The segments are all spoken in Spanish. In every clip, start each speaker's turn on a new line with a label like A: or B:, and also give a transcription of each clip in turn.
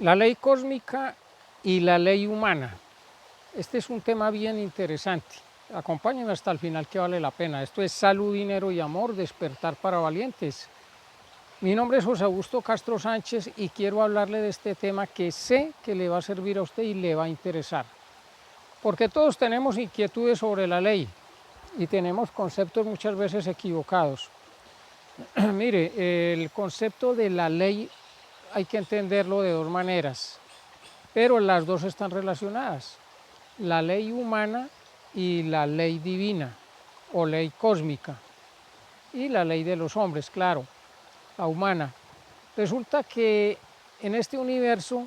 A: La ley cósmica y la ley humana. Este es un tema bien interesante. Acompáñenme hasta el final que vale la pena. Esto es Salud, Dinero y Amor, Despertar para Valientes. Mi nombre es José Augusto Castro Sánchez y quiero hablarle de este tema que sé que le va a servir a usted y le va a interesar. Porque todos tenemos inquietudes sobre la ley y tenemos conceptos muchas veces equivocados. Mire, el concepto de la ley hay que entenderlo de dos maneras, pero las dos están relacionadas. La ley humana y la ley divina o ley cósmica, y la ley de los hombres, claro, la humana. Resulta que en este universo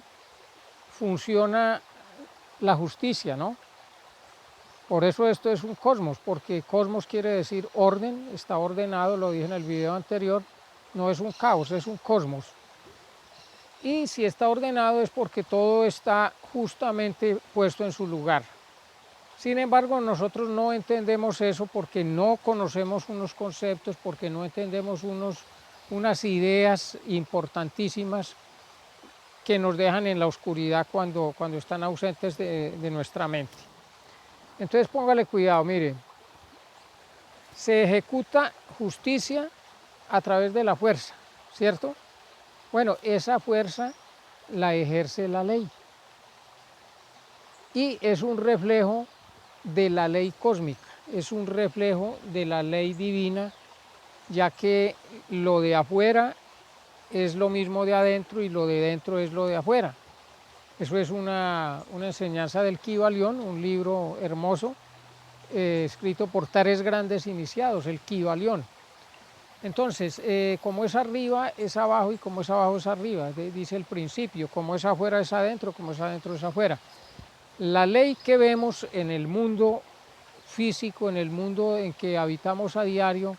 A: funciona la justicia, ¿no? Por eso esto es un cosmos, porque cosmos quiere decir orden, está ordenado, lo dije en el video anterior, no es un caos, es un cosmos. Y si está ordenado es porque todo está justamente puesto en su lugar. Sin embargo, nosotros no entendemos eso porque no conocemos unos conceptos, porque no entendemos unas ideas importantísimas que nos dejan en la oscuridad cuando están ausentes de nuestra mente. Entonces póngale cuidado, mire, se ejecuta justicia a través de la fuerza, ¿cierto? Bueno, esa fuerza la ejerce la ley y es un reflejo de la ley cósmica, es un reflejo de la ley divina, ya que lo de afuera es lo mismo de adentro y lo de dentro es lo de afuera. Eso es una enseñanza del Kybalión, un libro hermoso, escrito por tres grandes iniciados, el Kybalión. Entonces, como es arriba, es abajo, y como es abajo, es arriba, dice el principio. Como es afuera, es adentro, como es adentro, es afuera. La ley que vemos en el mundo físico, en el mundo en que habitamos a diario,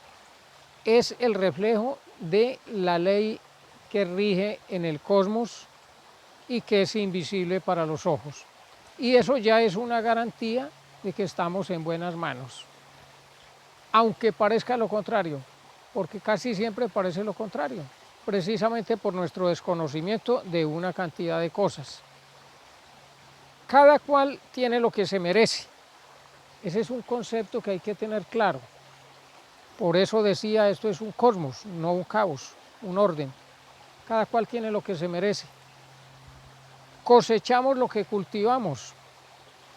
A: es el reflejo de la ley que rige en el cosmos y que es invisible para los ojos. Y eso ya es una garantía de que estamos en buenas manos. Aunque parezca lo contrario, porque casi siempre parece lo contrario, precisamente por nuestro desconocimiento de una cantidad de cosas. Cada cual tiene lo que se merece. Ese es un concepto que hay que tener claro. Por eso decía, esto es un cosmos, no un caos, un orden. Cada cual tiene lo que se merece. Cosechamos lo que cultivamos.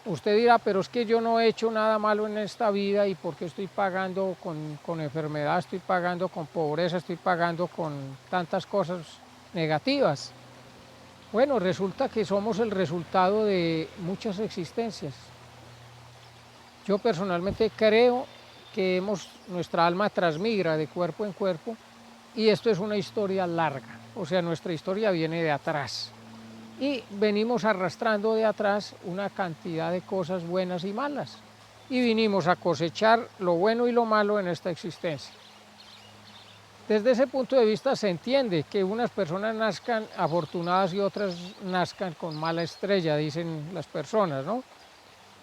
A: Usted dirá, pero es que yo no he hecho nada malo en esta vida y ¿por qué estoy pagando con enfermedad, estoy pagando con pobreza, estoy pagando con tantas cosas negativas? Bueno, resulta que somos el resultado de muchas existencias. Yo personalmente creo que nuestra alma transmigra de cuerpo en cuerpo y esto es una historia larga, o sea, nuestra historia viene de atrás. Y venimos arrastrando de atrás una cantidad de cosas buenas y malas. Y vinimos a cosechar lo bueno y lo malo en esta existencia. Desde ese punto de vista se entiende que unas personas nazcan afortunadas y otras nazcan con mala estrella, dicen las personas, ¿no?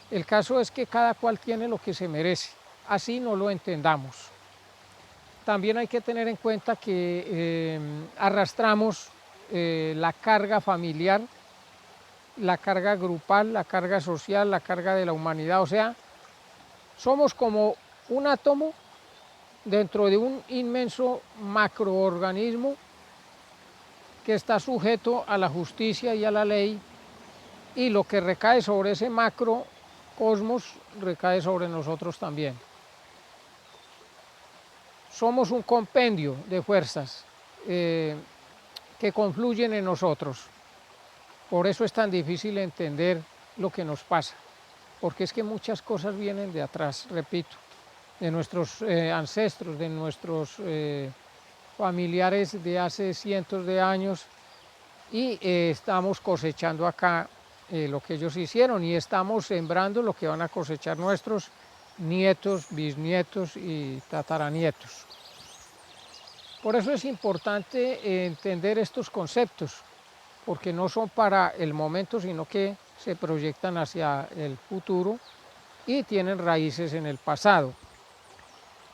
A: El caso es que cada cual tiene lo que se merece, así no lo entendamos. También hay que tener en cuenta que arrastramos la carga familiar, la carga grupal, la carga social, la carga de la humanidad. O sea, somos como un átomo dentro de un inmenso macroorganismo que está sujeto a la justicia y a la ley, y lo que recae sobre ese macrocosmos recae sobre nosotros también. Somos un compendio de fuerzas que confluyen en nosotros. Por eso es tan difícil entender lo que nos pasa, porque es que muchas cosas vienen de atrás, repito, de nuestros ancestros, de nuestros familiares de hace cientos de años, y estamos cosechando acá lo que ellos hicieron y estamos sembrando lo que van a cosechar nuestros nietos, bisnietos y tataranietos. Por eso es importante entender estos conceptos, porque no son para el momento, sino que se proyectan hacia el futuro y tienen raíces en el pasado.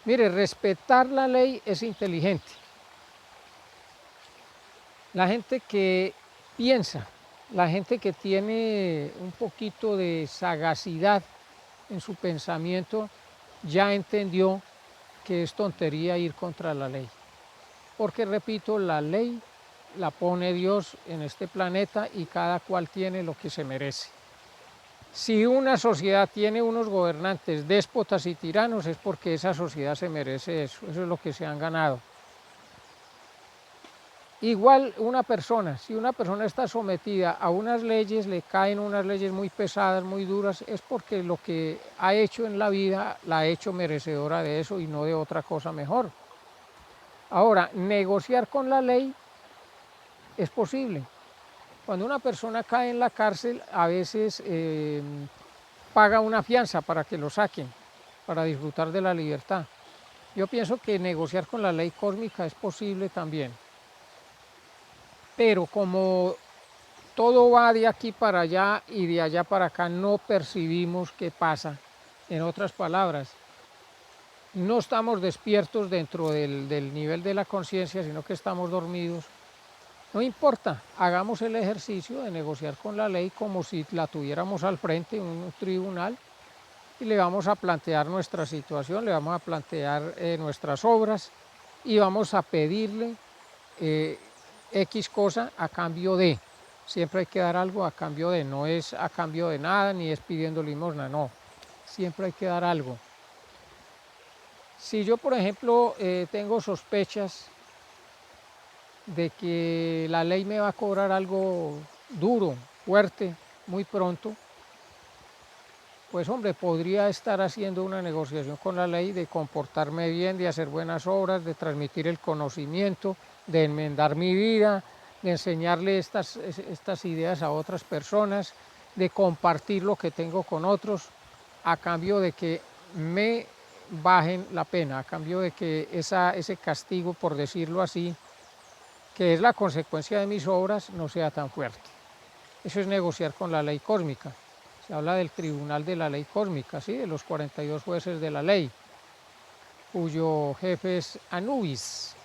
A: Mire, respetar la ley es inteligente. La gente que piensa La gente que tiene un poquito de sagacidad en su pensamiento ya entendió que es tontería ir contra la ley. Porque, repito, la ley la pone Dios en este planeta y cada cual tiene lo que se merece. Si una sociedad tiene unos gobernantes déspotas y tiranos es porque esa sociedad se merece eso es lo que se han ganado. Igual si una persona está sometida a unas leyes, le caen unas leyes muy pesadas, muy duras, es porque lo que ha hecho en la vida la ha hecho merecedora de eso y no de otra cosa mejor. Ahora, negociar con la ley es posible. Cuando una persona cae en la cárcel, a veces paga una fianza para que lo saquen, para disfrutar de la libertad. Yo pienso que negociar con la ley cósmica es posible también. Pero como todo va de aquí para allá y de allá para acá, no percibimos qué pasa. En otras palabras, no estamos despiertos dentro del nivel de la conciencia, sino que estamos dormidos. No importa, hagamos el ejercicio de negociar con la ley como si la tuviéramos al frente en un tribunal y le vamos a plantear nuestra situación, le vamos a plantear nuestras obras y vamos a pedirle X cosa a cambio de. Siempre hay que dar algo a cambio de, no es a cambio de nada ni es pidiendo limosna, no. Siempre hay que dar algo. Si yo, por ejemplo, tengo sospechas de que la ley me va a cobrar algo duro, fuerte, muy pronto, pues hombre, podría estar haciendo una negociación con la ley de comportarme bien, de hacer buenas obras, de transmitir el conocimiento, de enmendar mi vida, de enseñarle estas ideas a otras personas, de compartir lo que tengo con otros, a cambio de que me bajen la pena, a cambio de que ese castigo, por decirlo así, que es la consecuencia de mis obras, no sea tan fuerte. Eso es negociar con la ley cósmica. Se habla del tribunal de la ley cósmica, ¿sí? De los 42 jueces de la ley, cuyo jefe es Anubis.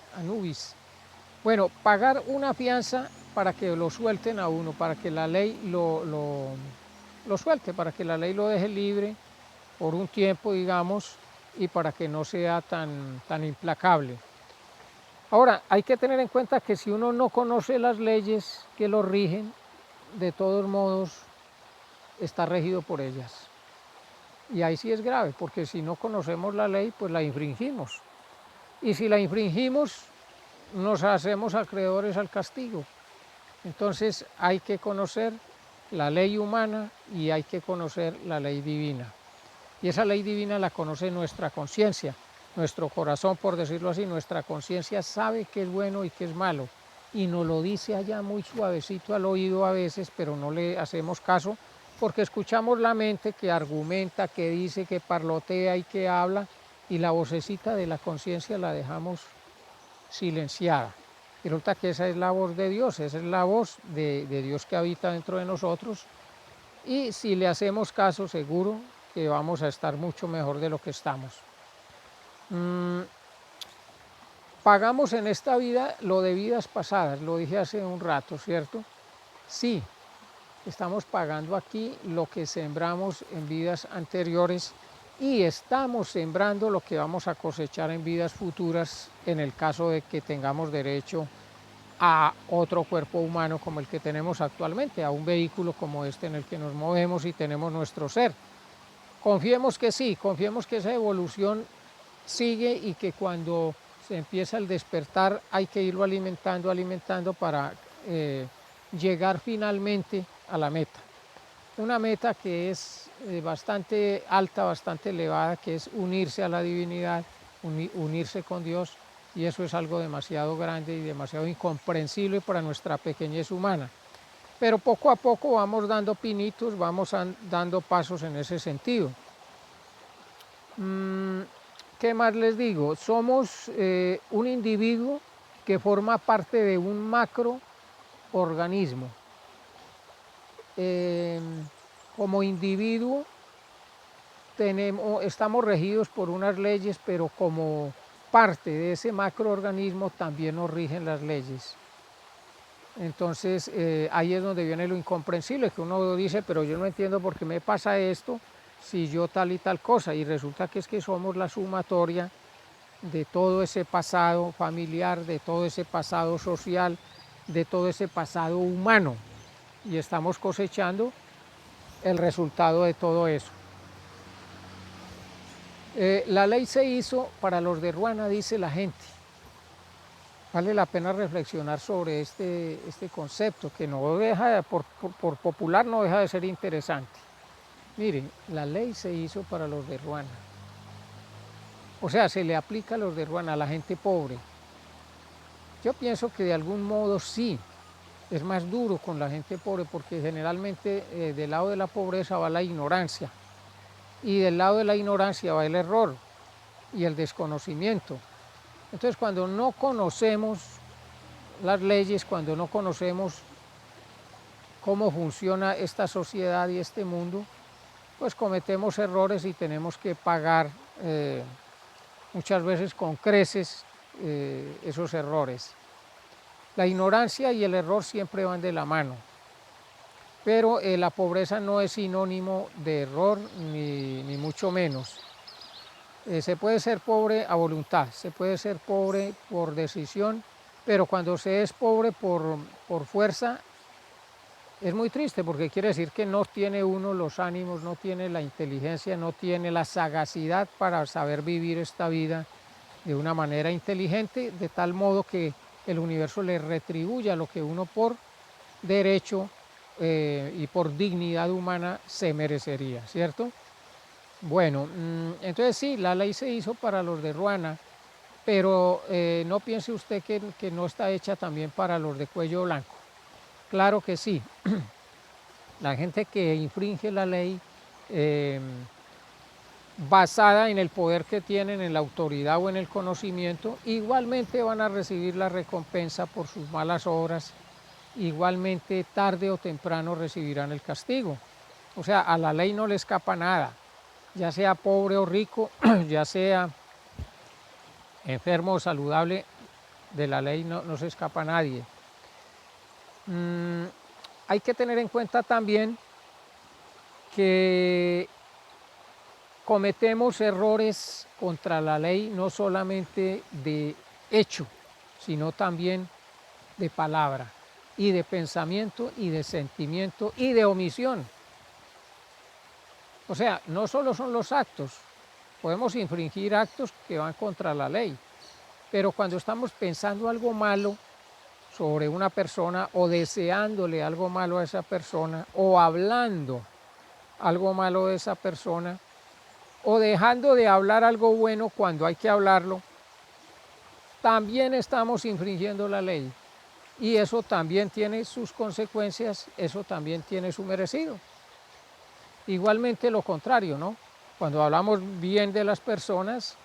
A: Bueno, pagar una fianza para que lo suelten a uno, para que la ley lo suelte, para que la ley lo deje libre por un tiempo, digamos, y para que no sea tan implacable. Ahora, hay que tener en cuenta que si uno no conoce las leyes que lo rigen, de todos modos está regido por ellas. Y ahí sí es grave, porque si no conocemos la ley, pues la infringimos. Y si la infringimos, nos hacemos acreedores al castigo. Entonces hay que conocer la ley humana y hay que conocer la ley divina. Y esa ley divina la conoce nuestra conciencia, nuestro corazón, por decirlo así. Nuestra conciencia sabe qué es bueno y qué es malo. Y nos lo dice allá muy suavecito al oído a veces, pero no le hacemos caso, porque escuchamos la mente que argumenta, que dice, que parlotea y que habla, y la vocecita de la conciencia la dejamos silenciada. Y resulta que esa es la voz de Dios, esa es la voz de Dios que habita dentro de nosotros, y si le hacemos caso, seguro que vamos a estar mucho mejor de lo que estamos. Pagamos en esta vida lo de vidas pasadas, lo dije hace un rato, ¿cierto? Sí, estamos pagando aquí lo que sembramos en vidas anteriores y estamos sembrando lo que vamos a cosechar en vidas futuras en el caso de que tengamos derecho a otro cuerpo humano como el que tenemos actualmente, a un vehículo como este en el que nos movemos y tenemos nuestro ser. Confiemos que sí, confiemos que esa evolución sigue y que cuando se empieza el despertar hay que irlo alimentando para llegar finalmente a la meta. Una meta que es bastante alta, bastante elevada, que es unirse a la divinidad, unirse con Dios, y eso es algo demasiado grande y demasiado incomprensible para nuestra pequeñez humana. Pero poco a poco vamos dando pinitos, vamos dando pasos en ese sentido. ¿Qué más les digo? Somos un individuo que forma parte de un macroorganismo. Como individuo estamos regidos por unas leyes, pero como parte de ese macroorganismo también nos rigen las leyes. Entonces ahí es donde viene lo incomprensible, que uno dice, pero yo no entiendo por qué me pasa esto si yo tal y tal cosa, y resulta que es que somos la sumatoria de todo ese pasado familiar, de todo ese pasado social, de todo ese pasado humano, y estamos cosechando el resultado de todo eso. La ley se hizo para los de Ruana, dice la gente. Vale la pena reflexionar sobre este concepto, que no deja, por popular, no deja de ser interesante. Miren, la ley se hizo para los de Ruana. O sea, se le aplica a los de Ruana, a la gente pobre. Yo pienso que de algún modo sí, es más duro con la gente pobre, porque generalmente del lado de la pobreza va la ignorancia, y del lado de la ignorancia va el error y el desconocimiento. Entonces, cuando no conocemos las leyes, cuando no conocemos cómo funciona esta sociedad y este mundo, pues cometemos errores y tenemos que pagar muchas veces con creces esos errores. La ignorancia y el error siempre van de la mano, pero la pobreza no es sinónimo de error ni mucho menos. Se puede ser pobre a voluntad, se puede ser pobre por decisión, pero cuando se es pobre por fuerza, es muy triste, porque quiere decir que no tiene uno los ánimos, no tiene la inteligencia, no tiene la sagacidad para saber vivir esta vida de una manera inteligente, de tal modo que el universo le retribuya lo que uno por derecho y por dignidad humana se merecería, ¿cierto? Bueno, entonces sí, la ley se hizo para los de Ruana, pero no piense usted que no está hecha también para los de cuello blanco. Claro que sí. La gente que infringe la ley basada en el poder que tienen, en la autoridad o en el conocimiento, igualmente van a recibir la recompensa por sus malas obras, igualmente tarde o temprano recibirán el castigo. O sea, a la ley no le escapa nada, ya sea pobre o rico, ya sea enfermo o saludable, de la ley no se escapa nadie. Hay que tener en cuenta también que cometemos errores contra la ley no solamente de hecho, sino también de palabra, y de pensamiento, y de sentimiento, y de omisión. O sea, no solo son los actos, podemos infringir actos que van contra la ley, pero cuando estamos pensando algo malo sobre una persona, o deseándole algo malo a esa persona, o hablando algo malo de esa persona, o dejando de hablar algo bueno cuando hay que hablarlo, también estamos infringiendo la ley. Y eso también tiene sus consecuencias, eso también tiene su merecido. Igualmente lo contrario, ¿no? Cuando hablamos bien de las personas,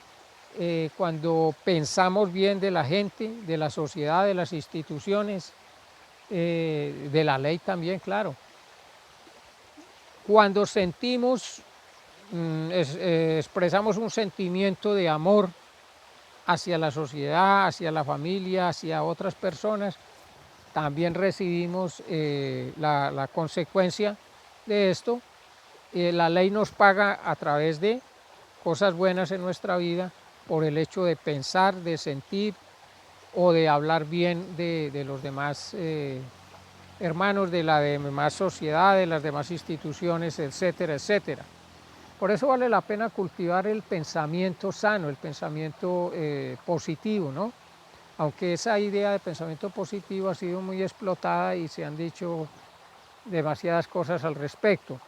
A: cuando pensamos bien de la gente, de la sociedad, de las instituciones, de la ley también, claro. Cuando sentimos, expresamos un sentimiento de amor hacia la sociedad, hacia la familia, hacia otras personas, también recibimos la consecuencia de esto. La ley nos paga a través de cosas buenas en nuestra vida por el hecho de pensar, de sentir o de hablar bien de los demás hermanos, de la demás sociedad, de las demás instituciones, etcétera, etcétera. Por eso vale la pena cultivar el pensamiento sano, el pensamiento positivo, ¿no? Aunque esa idea de pensamiento positivo ha sido muy explotada y se han dicho demasiadas cosas al respecto.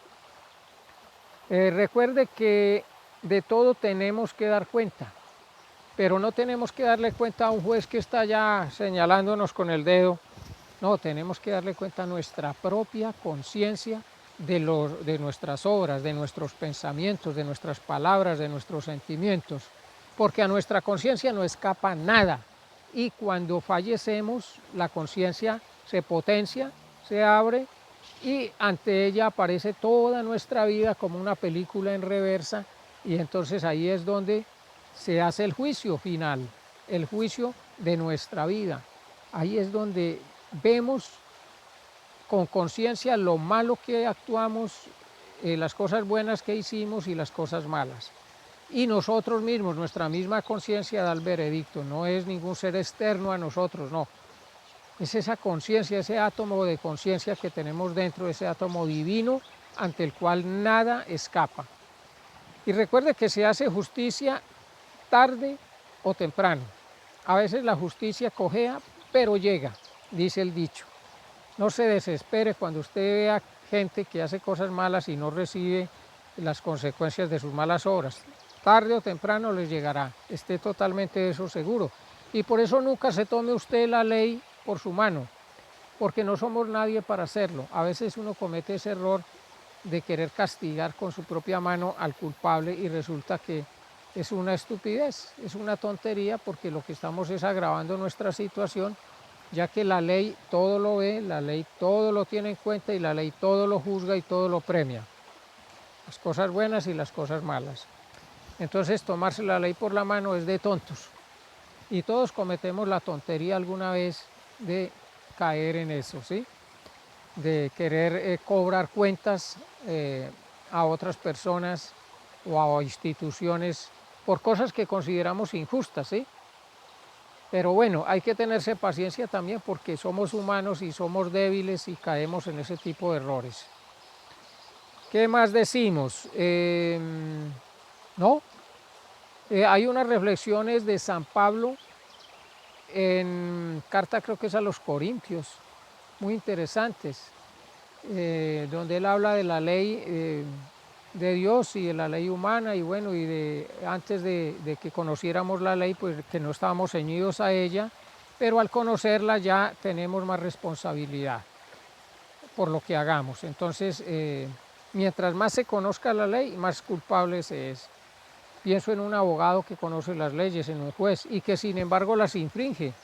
A: Recuerde que de todo tenemos que dar cuenta, pero no tenemos que darle cuenta a un juez que está ya señalándonos con el dedo. No, tenemos que darle cuenta a nuestra propia conciencia de nuestras obras, de nuestros pensamientos, de nuestras palabras, de nuestros sentimientos, porque a nuestra conciencia no escapa nada. Y cuando fallecemos, la conciencia se potencia, se abre, y ante ella aparece toda nuestra vida como una película en reversa, y entonces ahí es donde se hace el juicio final, el juicio de nuestra vida. Ahí es donde vemos con conciencia lo malo que actuamos, las cosas buenas que hicimos y las cosas malas. Y nosotros mismos, nuestra misma conciencia da el veredicto, no es ningún ser externo a nosotros, no. Es esa conciencia, ese átomo de conciencia que tenemos dentro, ese átomo divino ante el cual nada escapa. Y recuerde que se hace justicia tarde o temprano. A veces la justicia cojea, pero llega, dice el dicho. No se desespere cuando usted vea gente que hace cosas malas y no recibe las consecuencias de sus malas obras. Tarde o temprano les llegará, esté totalmente de eso seguro. Y por eso nunca se tome usted la ley por su mano, porque no somos nadie para hacerlo. A veces uno comete ese error de querer castigar con su propia mano al culpable y resulta que es una estupidez, es una tontería, porque lo que estamos es agravando nuestra situación, ya que la ley todo lo ve, la ley todo lo tiene en cuenta y la ley todo lo juzga y todo lo premia, las cosas buenas y las cosas malas. Entonces tomarse la ley por la mano es de tontos, y todos cometemos la tontería alguna vez de caer en eso, ¿sí? De querer cobrar cuentas a otras personas o a instituciones por cosas que consideramos injustas, ¿sí? Pero bueno, hay que tenerse paciencia también, porque somos humanos y somos débiles y caemos en ese tipo de errores. ¿Qué más decimos? No, hay unas reflexiones de San Pablo en carta, creo que es a los Corintios, muy interesantes, donde él habla de la ley de Dios y de la ley humana, y bueno, y de antes de que conociéramos la ley, pues que no estábamos ceñidos a ella, pero al conocerla ya tenemos más responsabilidad por lo que hagamos. Entonces, mientras más se conozca la ley, más culpable se es. Pienso en un abogado que conoce las leyes, en un juez, y que sin embargo las infringe.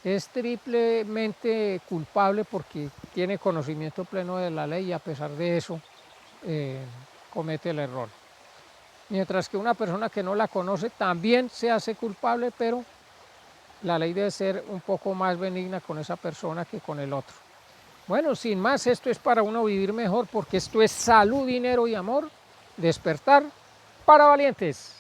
A: Es triplemente culpable porque tiene conocimiento pleno de la ley y a pesar de eso comete el error. Mientras que una persona que no la conoce también se hace culpable, pero la ley debe ser un poco más benigna con esa persona que con el otro. Bueno, sin más, esto es para uno vivir mejor, porque esto es salud, dinero y amor. Despertar para valientes.